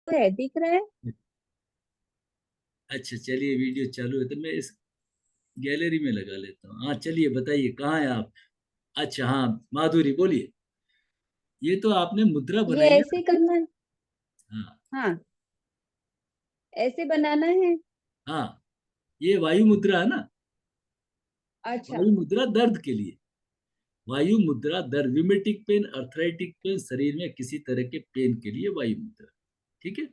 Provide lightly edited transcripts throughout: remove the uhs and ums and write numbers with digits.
है, दिख रहा है। अच्छा चलिए, वीडियो चालू है तो मैं इस गैलरी में लगा लेता हूँ। हाँ चलिए, बताइए कहाँ है आप। अच्छा हाँ, माधुरी बोलिए। ये तो आपने मुद्रा ये बनाई है ऐसे ना। करना है। हाँ। हाँ, ऐसे बनाना है। हाँ, ये वायु मुद्रा है ना। अच्छा। वायु मुद्रा दर्द के लिए। वायु मुद्रा दर्द, रिमेटिक पेन, अर्थराइटिक पेन, शरीर में किसी तरह के पेन के लिए वायु मुद्रा। ठीक है।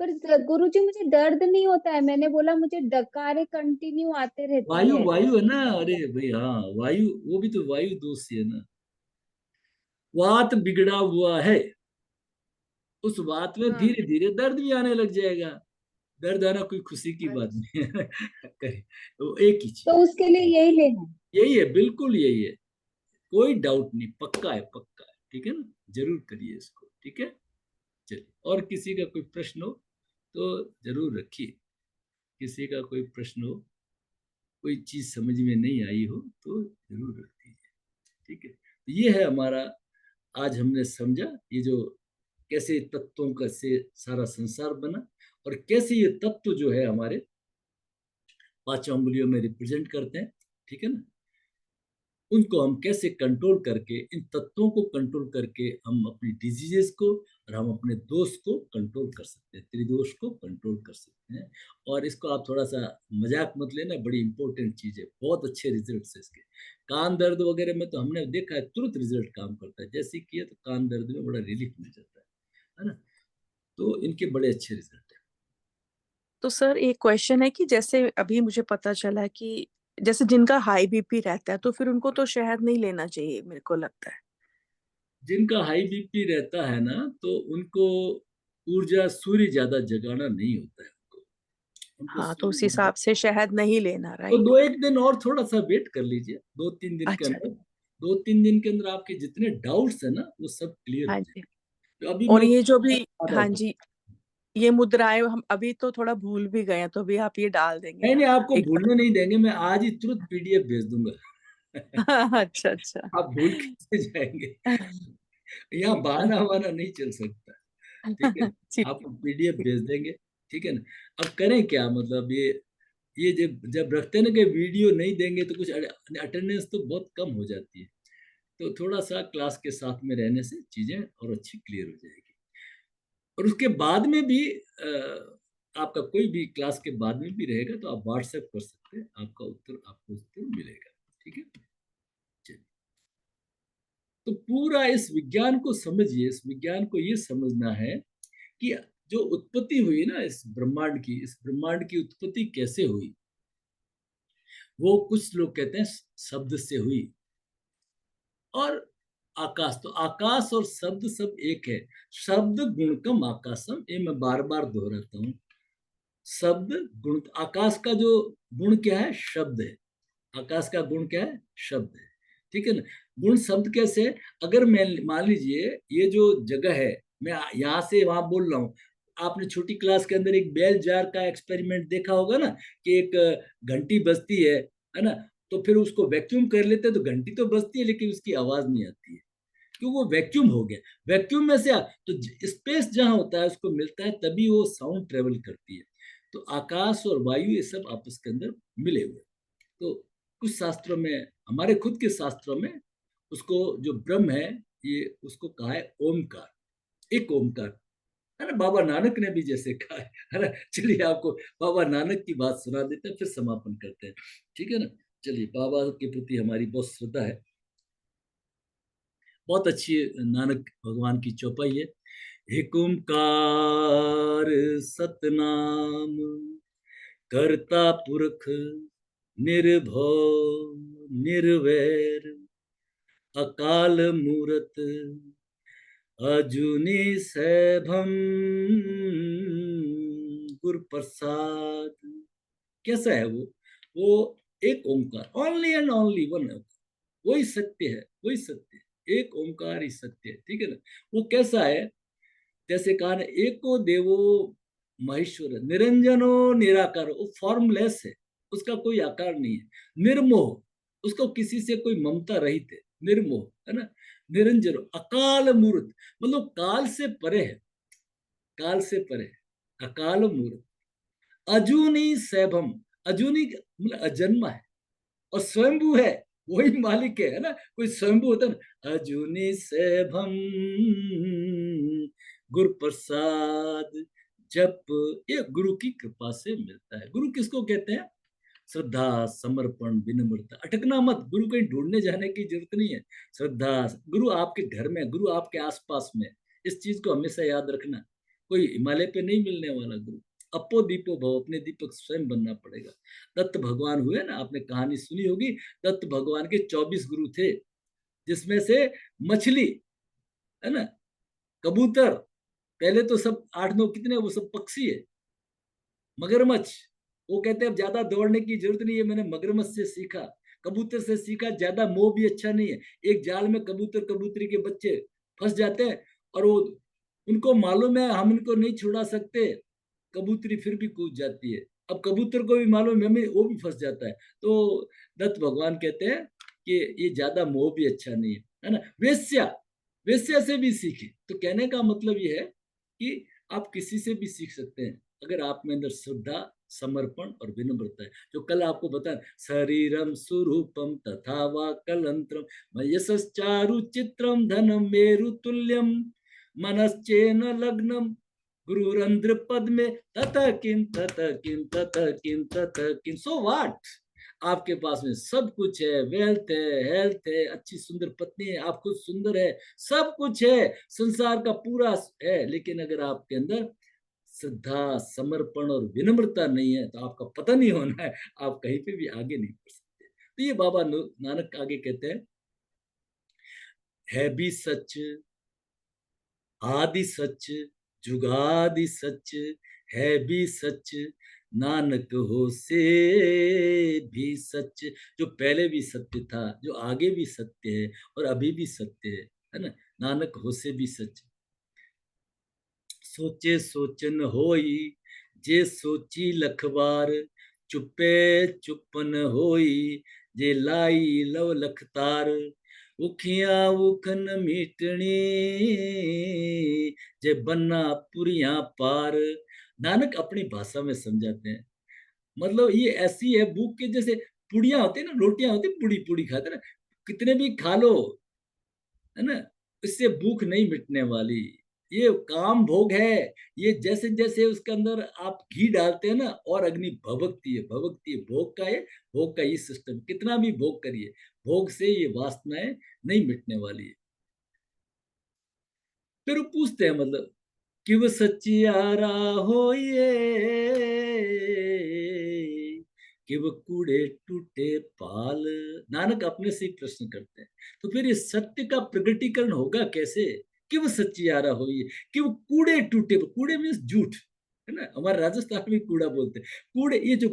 पर गुरुजी मुझे दर्द नहीं होता है, मैंने बोला मुझे डकारे कंटिन्यू आते रहती वायु है। वायु है ना, अरे भाई हाँ, वायु वो भी तो वायु दोष से है ना। वात बिगड़ा हुआ है, उस बात में हाँ। धीरे धीरे दर्द भी आने लग जाएगा। दर्द आना कोई खुशी की बात अच्छा, नहीं है। करिए, वो एक ही तो चीज। उसके लिए यही लेना है। यही है, बिल्कुल यही है। कोई डाउट नहीं, पक्का है, पक्का है। ठीक है ना, जरूर करिए इसको। ठीक है। चलिए, और किसी का कोई प्रश्न हो तो जरूर रखिए। किसी का कोई प्रश्न हो, कोई चीज समझ में नहीं आई हो तो जरूर रख दीजिए। ठीक है, तो ये है हमारा। आज हमने समझा ये जो कैसे तत्वों का से सारा संसार बना, और कैसे ये तत्व जो है हमारे पांचों अंगुलियों में रिप्रेजेंट करते हैं। ठीक है ना, उनको हम कैसे कंट्रोल करके, इन तत्वों को कंट्रोल करके हम अपनी डिजीजेस को और हम अपने दोष को कंट्रोल कर सकते हैं, त्रिदोष को कंट्रोल कर सकते हैं। और इसको आप थोड़ा सा मजाक मत लेना, बड़ी इंपॉर्टेंट चीज है, बहुत अच्छे रिजल्ट है इसके। कान दर्द वगैरह में तो हमने देखा है तुरंत रिजल्ट काम करता है, जैसे किया तो कान दर्द में बड़ा रिलीफ मिल जाता है ना। तो इनके बड़े अच्छे रिजल्ट है। तो सर एक क्वेश्चन है कि जैसे अभी मुझे पता चला कि जैसे जिनका हाई बीपी रहता है तो फिर उनको तो शहद नहीं लेना चाहिए मेरे को लगता है। जिनका हाई बीपी रहता है ना, तो उनको ऊर्जा, सूर्य ज्यादा जगाना नहीं होता है उनको। उनको हाँ, तो सूर्य उस ज्यादा। हिसाब से शहद नहीं लेना, तो राइट। दो एक दिन और थोड़ा सा वेट कर लीजिए, 2-3 दिन के अच्छा। अंदर। 2-3 दिन के अंदर आपके जितने डाउट्स है ना वो सब क्लियर हो हाँ जाए। जी। तो अभी और मैं ये जो भी, आधा हाँ घंटा। जी, ये मुद्राएं हम अभी तो थोड़ा भूल भी गए हैं, तो अभी आप ये डाल देंगे नहीं ना नहीं, आपको एक भूलने नहीं देंगे, मैं आज ही तुरंत पीडीएफ भेज दूंगा। बार। अच्छा अच्छा। आप भूल कैसे जाएंगे। यहाँ ठीक है। बहाना वहाना नहीं चल सकता। ठीक है, ठीक आपको पीडीएफ भेज देंगे। ठीक है ना। अब करें क्या, मतलब ये जब जब रखते हैं ना कि वीडियो नहीं देंगे तो कुछ अटेंडेंस तो बहुत कम हो जाती है। तो थोड़ा सा क्लास के साथ में रहने से चीजें और अच्छी क्लियर हो जाएगी। और उसके बाद में भी आपका कोई भी क्लास के बाद में भी रहेगा तो आप व्हाट्सएप कर सकते हैं, आपको उत्तर मिलेगा। ठीक है। चलिए, तो पूरा इस विज्ञान को समझिए। इस विज्ञान को ये समझना है कि जो उत्पत्ति हुई ना इस ब्रह्मांड की उत्पत्ति कैसे हुई। वो कुछ लोग कहते हैं शब्द से हुई। और आकाश, तो आकाश और शब्द सब एक है। शब्द गुणकम आकाशम, ये मैं बार बार दोहराता हूँ। शब्द गुण, आकाश का जो गुण क्या है, शब्द है। आकाश का गुण क्या है, शब्द है। ठीक है ना। गुण शब्द कैसे है? अगर मैं मान लीजिए ये जो जगह है, मैं यहाँ से वहां बोल रहा हूँ। आपने छोटी क्लास के अंदर एक बेल जार का एक्सपेरिमेंट देखा होगा ना, कि एक घंटी बजती है ना। तो फिर उसको वैक्यूम कर लेते हैं तो घंटी तो बजती है लेकिन उसकी आवाज नहीं आती है, क्यों? वो वैक्यूम हो गया। वैक्यूम में से तो स्पेस जहां होता है उसको मिलता है, तभी वो साउंड ट्रेवल करती है। तो आकाश और वायु ये सब आपस के अंदर मिले हुए। तो कुछ शास्त्रों में, हमारे खुद के शास्त्रों में, उसको जो ब्रह्म है, ये उसको कहा है ओमकार। एक ओमकार है ना। बाबा नानक ने भी जैसे कहा है ना। चलिए, आपको बाबा नानक की बात सुना देते हैं, फिर समापन करते हैं। ठीक है ना। चलिए, बाबा के प्रति हमारी बहुत श्रद्धा है। बहुत अच्छी नानक भगवान की चौपाई है। एक ओंकार सतनाम, करता पुरख निर्भव निर्वैर, अकाल मूरत अजूनी सैभम, गुर प्रसाद। कैसा है वो एक ओंकार, ओनली एंड ओनली वन। वही सत्य है, वही सत्य है, एक ओंकार ही सत्य है। ठीक है ना। वो कैसा है? जैसे कहा ना, एको देवो महेश्वर, निरंजनो निराकार, वो फॉर्मलेस है। उसका कोई आकार नहीं है। निर्मोह, उसको किसी से कोई ममता रहित है। निर्मोह है ना। निरंजन, अकाल मूर्त, मतलब काल से परे है। काल से परे, अकाल मूर्त, अजूनी सैभम, अजूनी मतलब अजन्मा है, और स्वयंभू है, वही मालिक है ना, कोई स्वयंभू होता है ना, अजूनी सैभम गुरु प्रसाद जप, ये गुरु की कृपा से मिलता है। गुरु किसको कहते हैं? श्रद्धा, समर्पण, विनम्रता। अटकना मत, गुरु कहीं ढूंढने जाने की जरूरत नहीं है। श्रद्धा, गुरु आपके घर में, गुरु आपके आसपास में, इस चीज को हमेशा याद रखना। कोई हिमालय पे नहीं मिलने वाला गुरु। अपो दीपो भव, अपने दीपक स्वयं बनना पड़ेगा। दत्त भगवान हुए ना, आपने कहानी सुनी होगी, दत्त भगवान के 24 गुरु थे, जिसमें से मछली है ना, कबूतर, पहले तो सब 8-9 कितने, वो सब पक्षी है, मगरमच्छ, वो कहते हैं अब ज्यादा दौड़ने की जरूरत नहीं है, मैंने मगरमच्छ से सीखा, कबूतर से सीखा, ज्यादा मोह भी अच्छा नहीं है। एक जाल में कबूतर कबूतरी के बच्चे फंस जाते हैं, और वो उनको मालूम है हम इनको नहीं छुड़ा सकते, कबूतरी फिर भी कूद जाती है। अब कबूतर को भी मालूम है हमें, वो भी फंस जाता है। तो दत्त भगवान कहते हैं कि ये ज्यादा मोह भी अच्छा नहीं है ना। वेश्या, वेश्या से भी सीखे, तो कहने का मतलब ये है कि आप किसी से भी सीख सकते हैं, अगर आप में अंदर श्रद्धा, समर्पण और विनम्रता है। जो कल आपको बता, शरीरम स्वरूपम तथा वा कलंत्रम मयसश्चारु चित्रम धनम मेरु तुल्यम मनश्चेन लग्नम गुरुरंध्र पद में ततः किम ततः किम ततः किम ततः किम। सो व्हाट, आपके पास में सब कुछ है, वेल्थ है, हेल्थ है, अच्छी सुंदर पत्नी है, आप खुद सुंदर है, सब कुछ है, संसार का पूरा है, लेकिन अगर आपके अंदर श्रद्धा, समर्पण और विनम्रता नहीं है, तो आपका पता नहीं होना है, आप कहीं पे भी आगे नहीं बढ़ सकते। तो ये बाबा नानक आगे कहते हैं, है भी सच, आदि सच, जुगादि सच, है भी सच, नानक हो से भी सच। जो पहले भी सत्य था, जो आगे भी सत्य है, और अभी भी सत्य है ना, नानक हो से भी सच। सोचे सोचन होई, जे सोची लखबार, चुपे चुपन होई, जे लाई लव लखतार, उखिया उखन मीटनी, जे बन्ना पुरिया पार। नानक अपनी भाषा में समझाते हैं, मतलब ये ऐसी है भूख के, जैसे पुड़िया होती है ना, रोटियां होती, पुड़ी पुड़ी खाते ना, कितने भी खा लो, है ना, इससे भूख नहीं मिटने वाली। ये काम भोग है, ये जैसे जैसे उसके अंदर आप घी डालते हैं ना, और अग्नि भभकती है, भभकती है, भोग का है, भोग का ये सिस्टम, कितना भी भोग करिए, भोग से ये वासनाएं नहीं मिटने वाली है। फिर वो पूछते हैं, मतलब कि वो सच्चियारा हो ये, कि वो कूड़े टूटे पाल। नानक अपने से ही प्रश्न करते हैं, तो फिर ये सत्य का प्रगटीकरण होगा कैसे, कि वो सच्चियारा हो ये, कि वो कूड़े टूटे, कूड़े मीन्स झूठ, है ना, हमारे राजस्थान में कूड़ा बोलते हैं, कूड़े, ये जो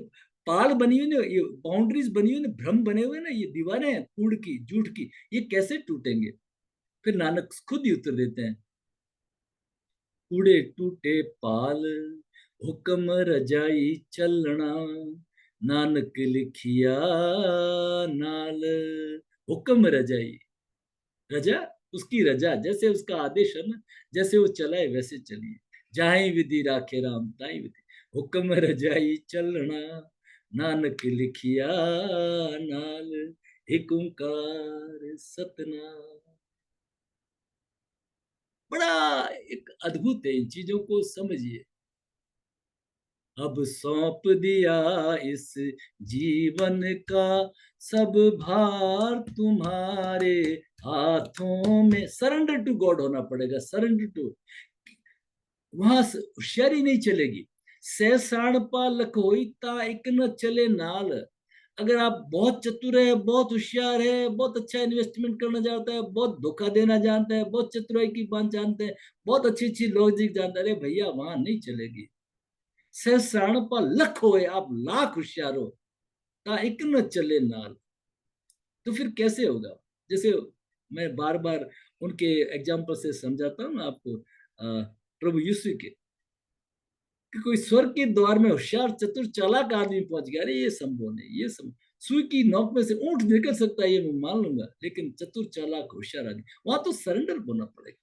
पाल बनी हुई ना, ये बाउंड्रीज बनी हुई ना, भ्रम बने हुए ना, ये दीवारें हैं कूड़ की, झूठ की, ये कैसे टूटेंगे? फिर नानक खुद ही उत्तर देते हैं, कूड़े टूटे पाल, हुक्म रजाई चलना, नानक लिखिया नाल। हुक्म रजाई, रजा उसकी रजा, जैसे उसका आदेश है ना, जैसे वो चलाए वैसे चलिए, जाहि विधि राखे राम ताहि विधि। हुक्म रजाई चलना, नानक लिखिया नाल, एक ओंकार सतनाम। बड़ा एक अद्भुत है, इन चीजों को समझिए। अब सौंप दिया इस जीवन का सब भार तुम्हारे हाथों में, सरेंडर टू गॉड होना पड़ेगा, सरेंडर टू। वहां होशियारी नहीं चलेगी, सहसाण पा लख होई ता एक न चले नाल। अगर आप बहुत चतुर है, बहुत होशियार है, बहुत अच्छा इन्वेस्टमेंट करना जानता है, बहुत धोखा देना जानता है, बहुत चतुराई की बात जानते हैं, बहुत अच्छी अच्छी लॉजिक जानता है, अरे भैया वहां नहीं चलेगी। सहस्राण पर लख होए, आप लाख होशियार हो, ता एक न चले नाल। तो फिर कैसे होगा? जैसे मैं बार बार उनके एग्जाम्पल से समझाता हूँ ना आपको, प्रभु यीशु के, कि कोई स्वर्ग के द्वार में होशियार चतुर चालाक आदमी पहुंच गया, अरे ये संभव नहीं, ये संभव, सुई की नोक में से ऊंट निकल सकता है ये मैं मान लूंगा, लेकिन चतुर चालाक होशियार आदमी, वहां तो सरेंडर होना पड़ेगा,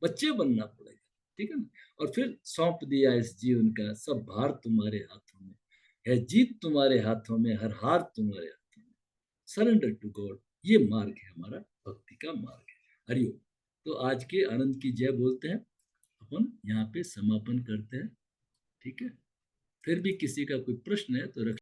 बच्चे बनना पड़ेगा, ठीक है ना। और फिर सौंप दिया इस जीवन का सब भार तुम्हारे हाथों में, है जीत तुम्हारे हाथों में, हर हार तुम्हारे हाथों में, सरेंडर टू गॉड। ये मार्ग है हमारा, भक्ति का मार्ग है। हरिओम। तो आज के आनंद की जय बोलते हैं, अपन यहाँ पे समापन करते हैं। ठीक है, फिर भी किसी का कोई प्रश्न है तो रख